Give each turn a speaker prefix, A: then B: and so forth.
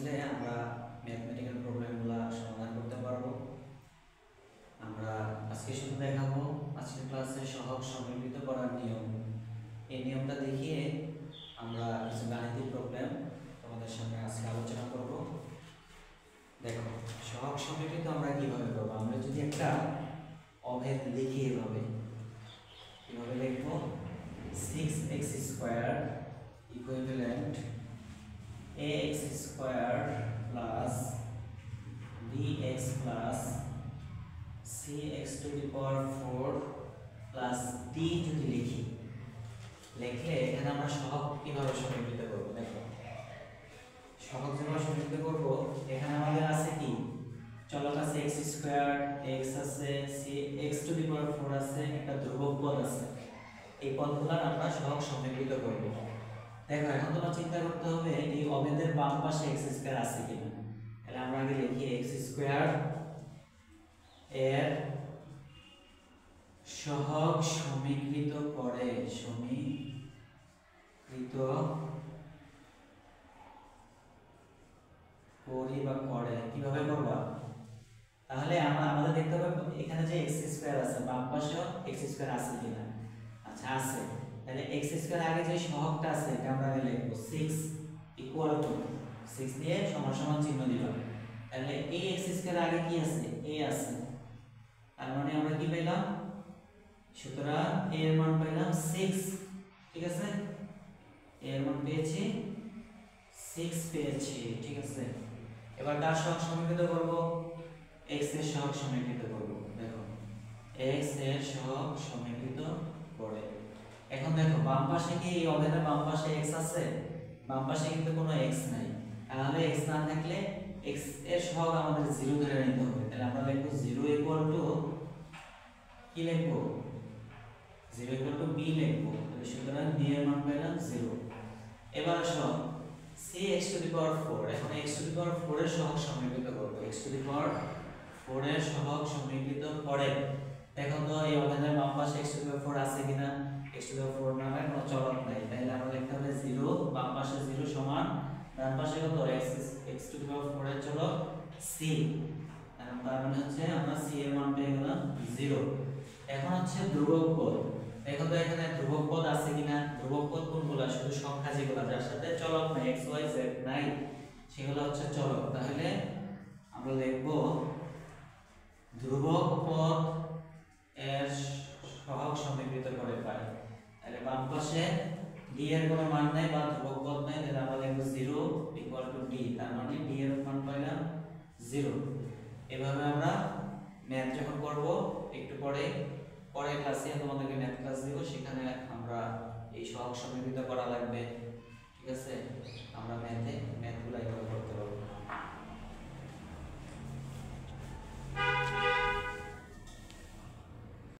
A: বুঝলে আমরা ম্যাথমেটিক্যাল প্রবলেমগুলো সমাধান করতে পারবো। আমরা আজকে শুধু দেখাবো আজকের ক্লাসে সহগ সমীকৃত করার নিয়ম। এই নিয়মটা দেখিয়ে আমরা কিছু গাণিতিক প্রবলেম তোমাদের সামনে আজকে আলোচনা করব। দেখো, সহগ সমীকৃত আমরা কিভাবে করব। আমরা যদি একটা অভেদ লিখি এভাবে লিখবো 6x square equivalent ax square plus bx plus cx to the power 4 plus d যদি লিখি, লিখলে এখানে আমরা সহগ কিভাবে সমীকৃত করব। দেখো, সহগ যেভাবে সমীকৃত করব, এখানে আমাদের আছে কি, চলক আছে x স্কয়ার, x আছে cx টু দি পাওয়ার 4 আছে, একটা ধ্রুবক পদ আছে। এই পদগুলোর আমরা সহগ সমীকৃত করব। দেখো, এখন তোমার চিন্তা করতে হবে এই অভেদের বাম পাশে x স্কয়ার আছে কিনা। তাহলে আমরা আগে লিখি x স্কয়ার এর সহগ সমীকৃত করে, করি বা করে কিভাবে করবা। তাহলে আমাদের দেখতে হবে এখানে যে x স্কয়ার আছে বাম পাশেও x স্কয়ার আছে কিনা। আচ্ছা, আছে। তাহলে x স্কয়ার আগে যে সহগটা আছে এটা আমরা আগে লিখব 6 ইকুয়াল টু 6 দিয়ে সমান সমান চিহ্ন দিলাম। তাহলে এই x স্কয়ার আগে কি আছে, a আছে। তার মানে আমরা কি পেলাম, সুতরাং a এর মান পেলাম 6। ঠিক আছে, a এর মান পেয়েছি 6 পেয়েছি। ঠিক আছে, এবার কার সহগ সমীকৃত করব, x এর সহগ সমীকৃত করব। দেখো, x এর সহগ সমীকৃত করে। এখন দেখো, বাম পাশে কি এই অভেদের বাম পাশে x আছে? বাম পাশে কিন্তু কোনো x নাই। তাহলে x না থাকলে x এর সহগ আমাদের 0 ধরে নিতে হবে। তাহলে আমরা লিখব 0 ইকুয়াল টু কি লিখব, 0 ইকুয়াল টু b লিখব। তাহলে সুতরাং b এর মান পেলাম 0। এবার আসো cx টু দি পাওয়ার 4, এখন x টু দি পাওয়ার 4 এর সহগ সমীকৃত করব। x টু দি পাওয়ার 4 এর সহগ সমীকৃত করে। দেখো তো এই অভেদের বাম পাশে x টু দি পাওয়ার 4 আছে কিনা। x টু দি পাওয়ার 4 নামে কোনো চলক নাই। তাহলে আমরা লিখতে হবে 0, বাম পাশে 0 সমান ডান পাশে কত x টু দি পাওয়ার 4 এর চলক c। তার মানে হচ্ছে আমরা c এর মান পেয়ে গেলাম 0। এখন হচ্ছে ধ্রুবক পদ। দেখো তো এখানে ধ্রুবক পদ আছে কিনা। ধ্রুবক পদ কোনগুলো, শুধু সংখ্যা যেগুলো যার সাথে চলক নাই, x y z নাই, সেগুলো হচ্ছে চলক। তাহলে আমরা লিখব ধ্রুবক পদ এর সহগ সমীকৃত করে পাই। তাহলে বাম পাশে d এর কোনো মান নাই বা ধ্রুবক পদ নাই, তাহলে আমরা লিখব 0 ইকুয়াল টু d। তার মানে d এর মান পাইলাম 0। এভাবে আমরা ম্যাথ যখন করব একটু পরের ক্লাসে তোমাদেরকে ম্যাথ ক্লাস দেব, সেখানে আমরা এই সহগ সমীকৃত করা লাগবে।